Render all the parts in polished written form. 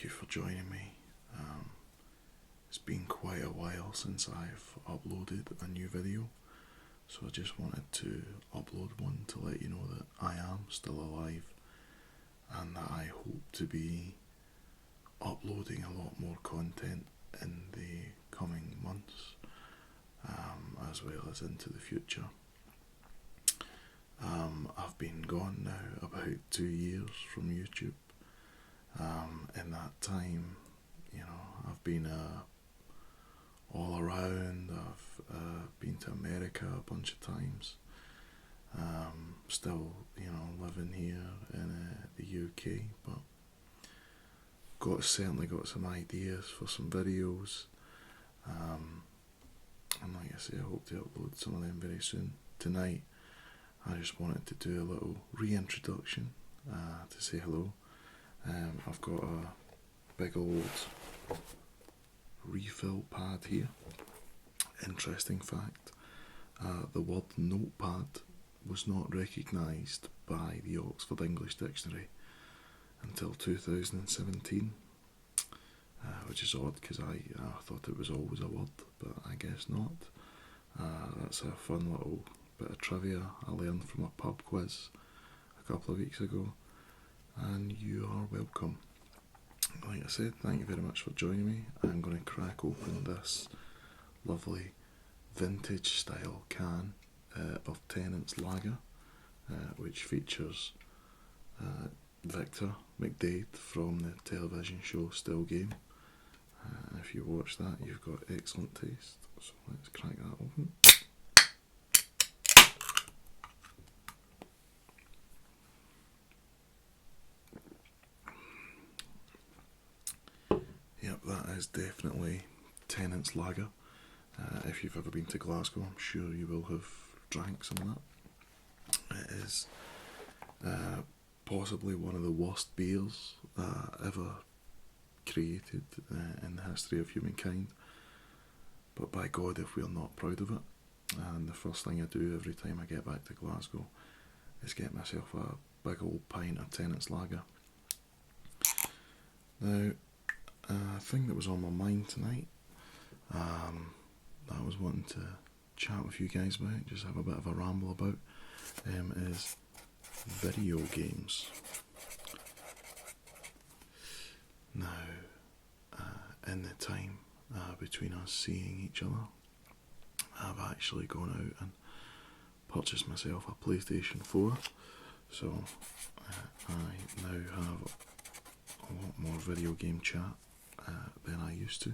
thank you for joining me. It's been quite a while since I've uploaded a new video, so I just wanted to upload one to let you know that I am still alive and that I hope to be uploading a lot more content in the coming months, as well as into the future. I've been gone now about 2 years from YouTube. In that time, I've been all around. I've been to America a bunch of times. Still, living here in the UK, but certainly got some ideas for some videos. And like I say, I hope to upload some of them very soon. Tonight, I just wanted to do a little reintroduction to say hello. I've got a big old refill pad here. Interesting fact, the word notepad was not recognised by the Oxford English Dictionary until 2017, which is odd because I thought it was always a word, but I guess not. That's a fun little bit of trivia I learned from a pub quiz a couple of weeks ago, and you are welcome. Like I said, thank you very much for joining me. I'm going to crack open this lovely vintage style can of Tennent's lager, which features Victor McDade from the television show Still Game. If you watch that, you've got excellent taste, so let's crack that open. Yep, that is definitely Tennent's lager. If you've ever been to Glasgow, I'm sure you will have drank some of that. It is possibly one of the worst beers ever created in the history of humankind. But by God, if we're not proud of it. And the first thing I do every time I get back to Glasgow is get myself a big old pint of Tennent's lager. Now, a thing that was on my mind tonight, that I was wanting to chat with you guys about, just have a bit of a ramble about, is video games. Now, in the time between us seeing each other, I've actually gone out and purchased myself a PlayStation 4, so I now have a lot more video game chat than I used to. I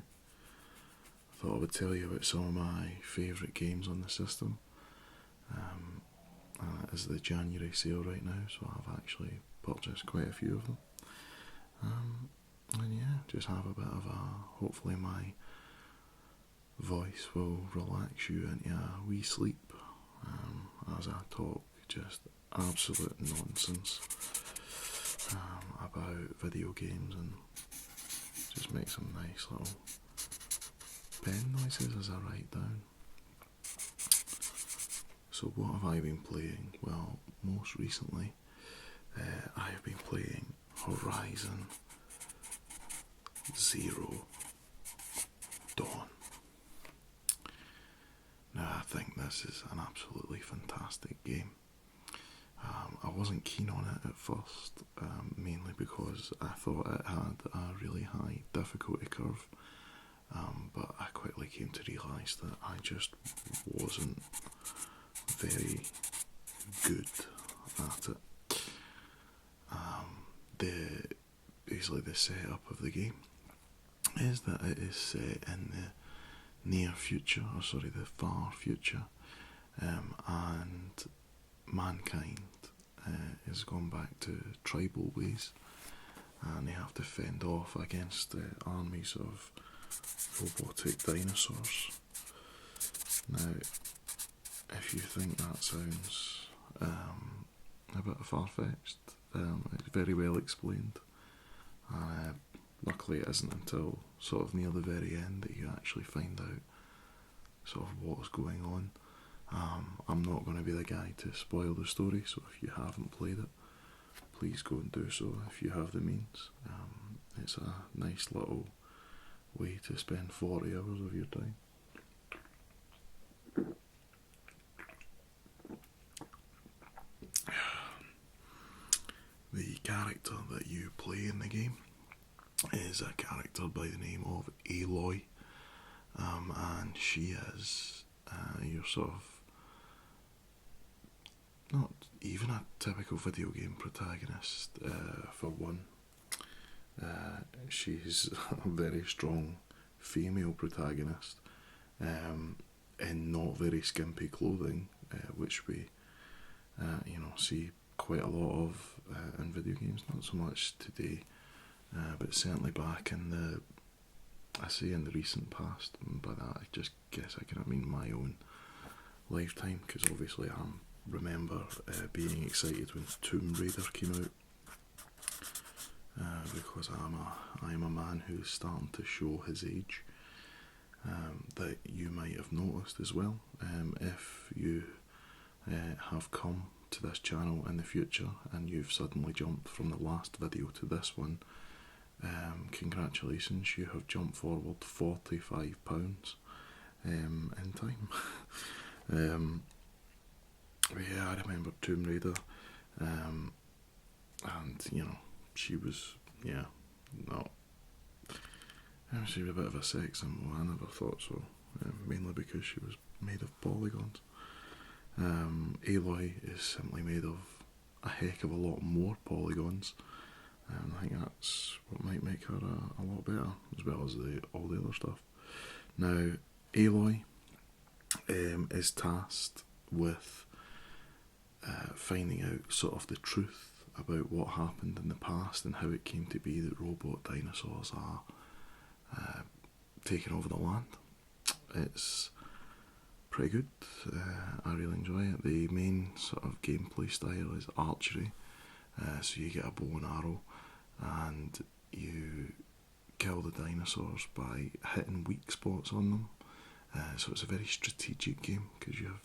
thought I would tell you about some of my favourite games on the system. It is the January sale right now, so I've actually purchased quite a few of them. And yeah, just have a bit of hopefully my voice will relax you into a wee sleep as I talk just absolute nonsense about video games, and just make some nice little pen noises as I write down. So what have I been playing? Well, most recently I have been playing Horizon Zero Dawn. Now, I think this is an absolutely fantastic game. I wasn't keen on it at first, mainly because I thought it had a really high difficulty curve, but I quickly came to realise that I just wasn't very good at it. Basically the setup of the game is that it is set in the near future, the far future, and mankind is gone back to tribal ways, and they have to fend off against armies of robotic dinosaurs. Now, if you think that sounds a bit far-fetched, it's very well explained. Luckily it isn't until sort of near the very end that you actually find out sort of what's going on. I'm not going to be the guy to spoil the story, so if you haven't played it, please go and do so if you have the means. it's a nice little way to spend 40 hours of your time. The character that you play in the game is a character by the name of Aloy, and she is your sort of not even a typical video game protagonist. For one, she's a very strong female protagonist in not very skimpy clothing, which we see quite a lot of in video games. Not so much today, but certainly back in the recent past. And by that, I just guess I kind of mean my own lifetime, because obviously I remember being excited when Tomb Raider came out, because I am a man who's starting to show his age. That you might have noticed as well, if you have come to this channel in the future and you've suddenly jumped from the last video to this one. Congratulations, you have jumped forward 45 pounds in time. But yeah, I remember Tomb Raider, and she was she was a bit of a sex symbol. I never thought so, mainly because she was made of polygons. Aloy is simply made of a heck of a lot more polygons, and I think that's what might make her a lot better, as well as all the other stuff. Now, Aloy is tasked with finding out sort of the truth about what happened in the past and how it came to be that robot dinosaurs are taking over the land. It's pretty good. I really enjoy it. The main sort of gameplay style is archery, so you get a bow and arrow and you kill the dinosaurs by hitting weak spots on them. So it's a very strategic game, because you have,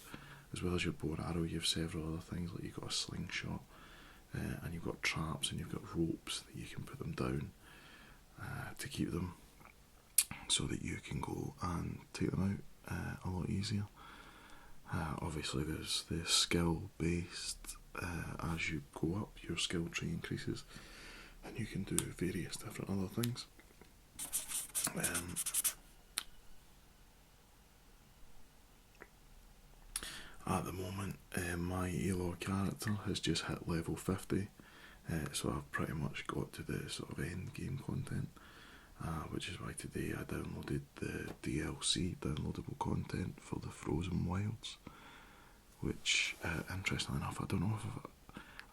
as well as your bow and arrow, you have several other things, like you've got a slingshot, and you've got traps, and you've got ropes that you can put them down to keep them, so that you can go and take them out a lot easier. Obviously there's the skill based, as you go up your skill tree increases and you can do various different other things. At the moment, my Aloy character has just hit level 50, so I've pretty much got to the sort of end game content, which is why today I downloaded the DLC, downloadable content, for the Frozen Wilds, which, interestingly enough, I don't know if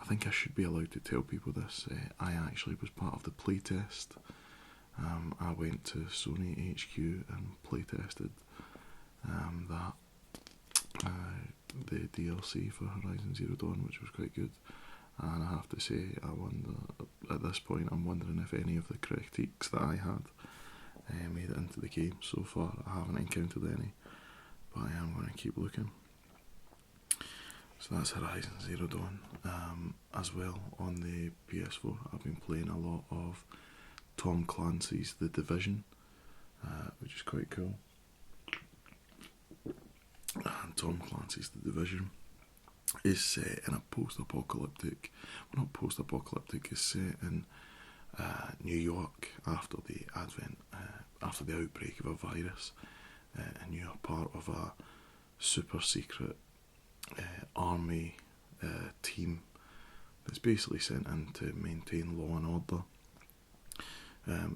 I think I should be allowed to tell people this. I actually was part of the playtest. I went to Sony HQ and playtested the DLC for Horizon Zero Dawn, which was quite good. And I have to say, at this point, I'm wondering if any of the critiques that I had made it into the game. So far, I haven't encountered any, but I am going to keep looking. So that's Horizon Zero Dawn. As well, on the PS4, I've been playing a lot of Tom Clancy's The Division, which is quite cool. And Tom Clancy's The Division is set in a post-apocalyptic, well, not post-apocalyptic, it's set in New York after the outbreak of a virus, and you're part of a super secret army team that's basically sent in to maintain law and order.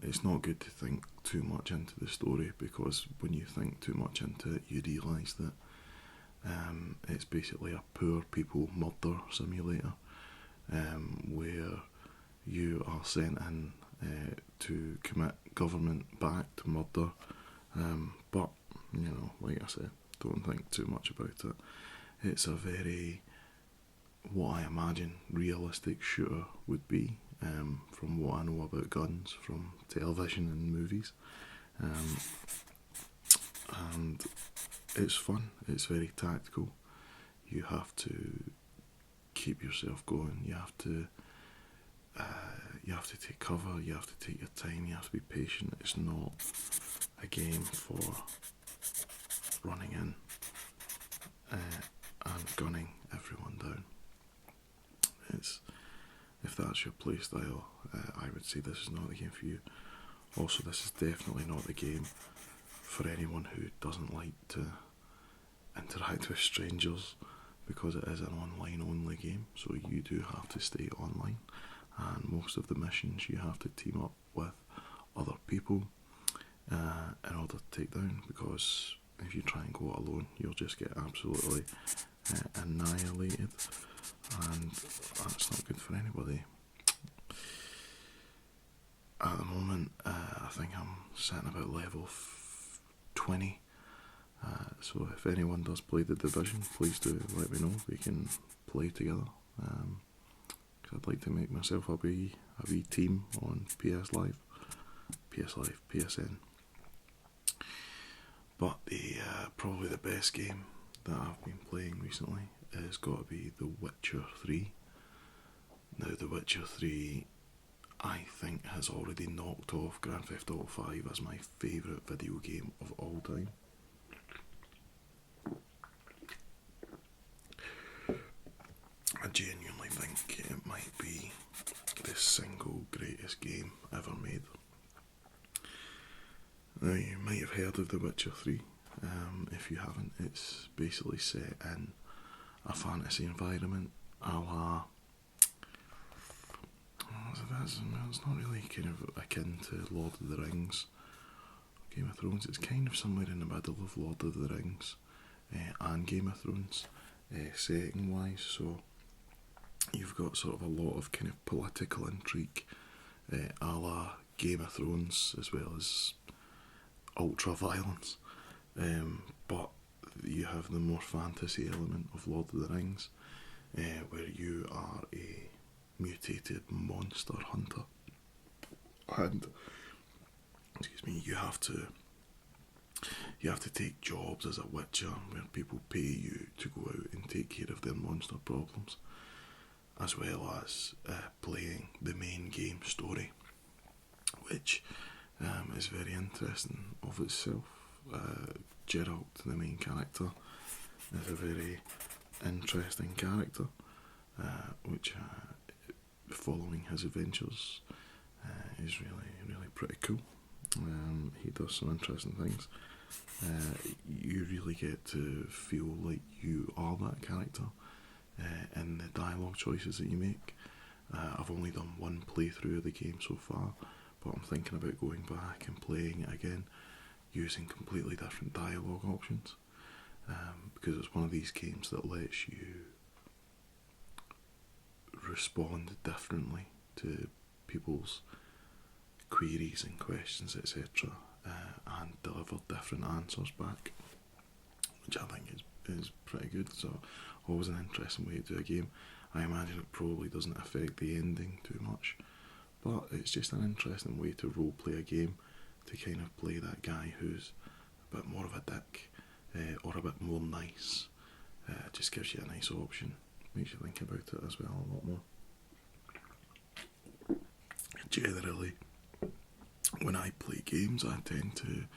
It's not good to think too much into the story, because when you think too much into it, you realise that it's basically a poor people murder simulator, where you are sent in to commit government-backed murder, but, like I said, don't think too much about it. It's a very, what I imagine realistic shooter would be, from what I know about guns from television and movies, and it's fun. It's very tactical. You have to keep yourself going. You have have to take cover, you have to take your time, you have to be patient. It's not a game for running in and gunning everyone down. If that's your play style, I would say this is not the game for you. Also, this is definitely not the game for anyone who doesn't like to interact with strangers, because it is an online only game, so you do have to stay online, and most of the missions you have to team up with other people in order to take down, because if you try and go it alone, you'll just get absolutely annihilated, and that's not good for anybody. At the moment, I think I'm sitting about level 20, so if anyone does play The Division, please do let me know. We can play together, because I'd like to make myself a wee team on PS Live, PSN. But probably the best game that I've been playing recently has got to be The Witcher 3. Now, The Witcher 3, I think, has already knocked off Grand Theft Auto 5 as my favourite video game of all time. I genuinely think it might be the single greatest game ever made. Now, you might have heard of The Witcher 3. If you haven't, it's basically set in a fantasy environment a la... It's not really kind of akin to Lord of the Rings, Game of Thrones. It's kind of somewhere in the middle of Lord of the Rings and Game of Thrones, setting wise. So you've got sort of a lot of kind of political intrigue, a la Game of Thrones, as well as ultra violence, but you have the more fantasy element of Lord of the Rings, where you are a mutated monster hunter, and you have to take jobs as a witcher where people pay you to go out and take care of their monster problems, as well as playing the main game story, which is very interesting of itself. Geralt, the main character, is a very interesting character, which following his adventures is really pretty cool. He does some interesting things. You really get to feel like you are that character in the dialogue choices that you make. I've only done one playthrough of the game so far, but I'm thinking about going back and playing it again using completely different dialogue options, because it's one of these games that lets you respond differently to people's queries and questions, etc., and deliver different answers back, which I think is pretty good. So always an interesting way to do a game. I imagine it probably doesn't affect the ending too much, but it's just an interesting way to role play a game, to kind of play that guy who's a bit more of a dick, or a bit more nice. Just gives you a nice option, makes you think about it as well a lot more. Generally, when I play games, I tend to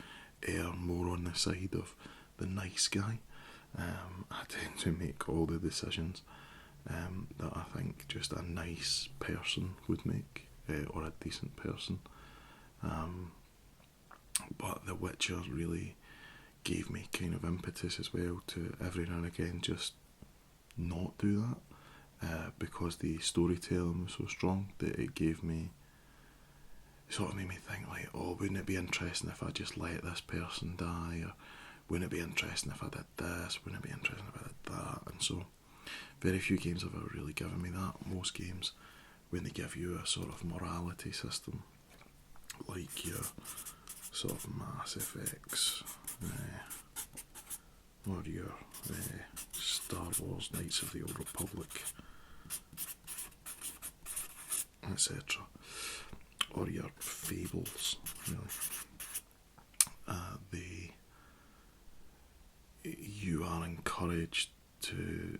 err more on the side of the nice guy. I tend to make all the decisions that I think just a nice person would make, or a decent person. But The Witcher really gave me kind of impetus as well to every now and again just not do that, because the storytelling was so strong that it sort of made me think like, oh, wouldn't it be interesting if I just let this person die, or wouldn't it be interesting if I did this, wouldn't it be interesting if I did that, and so very few games have ever really given me that. Most games, when they give you a sort of morality system, like your sort of Mass Effects, or your Star Wars Knights of the Old Republic, etc., or your Fables, really. You are encouraged to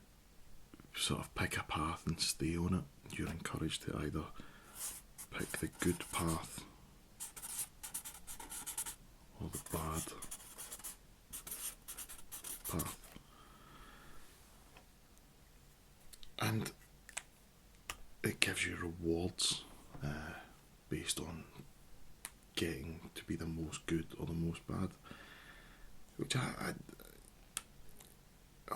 sort of pick a path and stay on it. You're encouraged to either pick the good path or the bad path. And it gives you rewards based on getting to be the most good or the most bad, which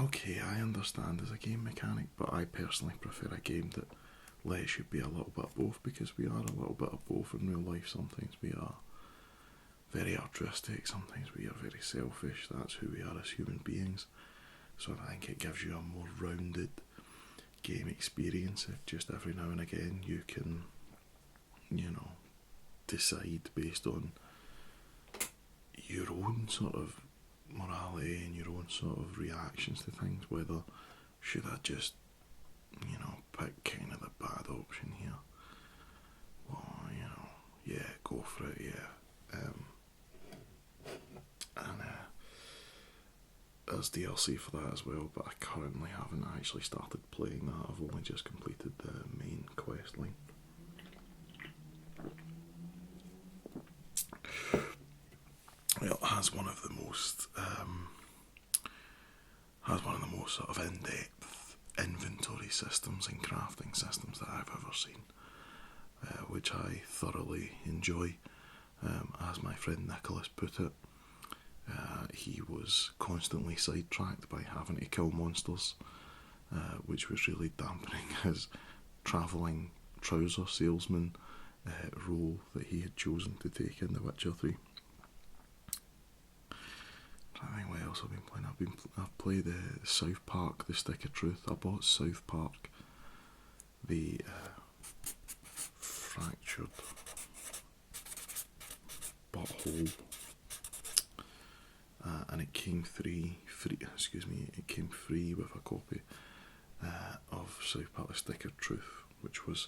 okay, I understand as a game mechanic, but I personally prefer a game that lets you be a little bit of both, because we are a little bit of both in real life. Sometimes we are very altruistic, sometimes we are very selfish. That's who we are as human beings. So I think it gives you a more rounded game experience if just every now and again you can, decide based on your own sort of morality and your own sort of reactions to things, whether should I just, pick kind of the bad option here. Well, yeah, go for it, yeah. And there's DLC for that as well, but I currently haven't actually started playing that. I've only just completed the main quest line. Well, it has one of the most sort of in-depth inventory systems and crafting systems that I've ever seen, which I thoroughly enjoy. As my friend Nicholas put it, he was constantly sidetracked by having to kill monsters, which was really dampening his travelling trouser salesman role that he had chosen to take in The Witcher 3. I think what else I've been playing. I've played South Park: The Stick of Truth. I bought South Park: The Fractured Butthole, and it came free. It came free with a copy of South Park: The Stick of Truth, which was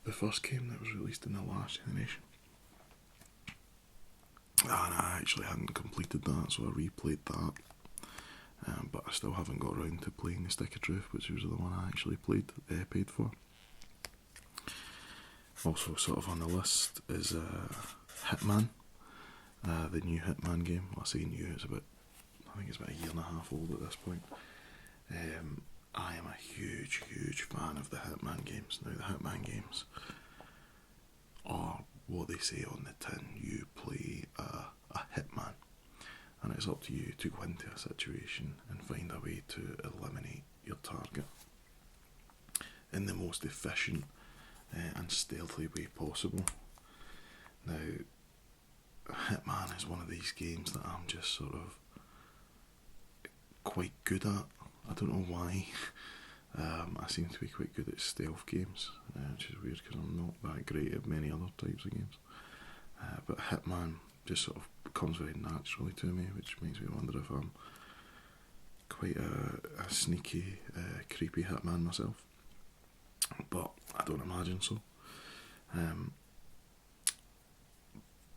the first game that was released in the last generation. And I actually hadn't completed that, so I replayed that. But I still haven't got around to playing The Stick of Truth, which was the one I actually paid for. Also, sort of on the list is Hitman, the new Hitman game. Well, I say new, I think it's about a year and a half old at this point. I am a huge, huge fan of the Hitman games. Now, the Hitman games are what they say on the tin. You play a hitman, and it's up to you to go into a situation and find a way to eliminate your target in the most efficient and stealthy way possible. Now, Hitman is one of these games that I'm just sort of quite good at. I don't know why. I seem to be quite good at stealth games, which is weird because I'm not that great at many other types of games. But Hitman just sort of comes very naturally to me, which makes me wonder if I'm quite a sneaky, creepy hitman myself. But I don't imagine so.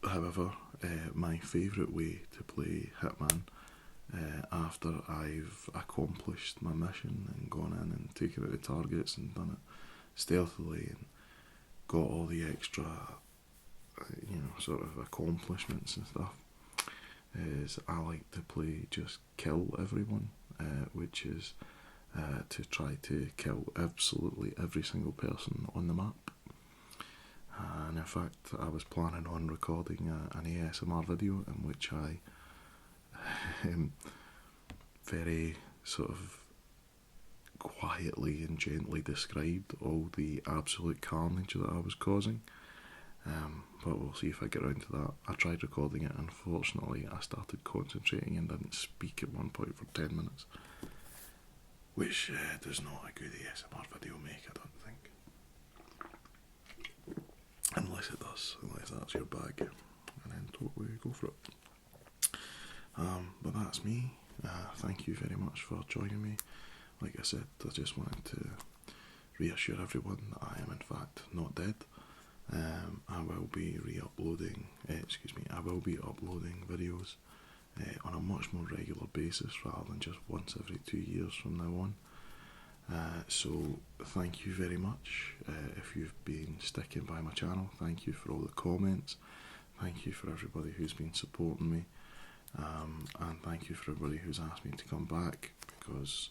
However, my favourite way to play Hitman, after I've accomplished my mission and gone in and taken out the targets and done it stealthily and got all the extra, sort of accomplishments and stuff, is I like to play just kill everyone, which is to try to kill absolutely every single person on the map. And in fact, I was planning on recording an ASMR video in which I very sort of quietly and gently described all the absolute carnage that I was causing. But we'll see if I get around to that. I tried recording it, unfortunately I started concentrating and didn't speak at one point for 10 minutes, which does not a good ASMR video make, I don't think. Unless it does, unless that's your bag, and then totally go for it. But that's me. Thank you very much for joining me. Like I said, I just wanted to reassure everyone that I am in fact not dead. I will be I will be uploading videos on a much more regular basis rather than just once every 2 years from now on. So thank you very much if you've been sticking by my channel. Thank you for all the comments. Thank you for everybody who's been supporting me. And thank you for everybody who's asked me to come back, because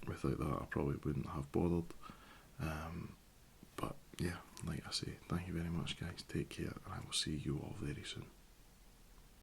without that I probably wouldn't have bothered. But yeah, like I say, thank you very much guys, take care, and I will see you all very soon.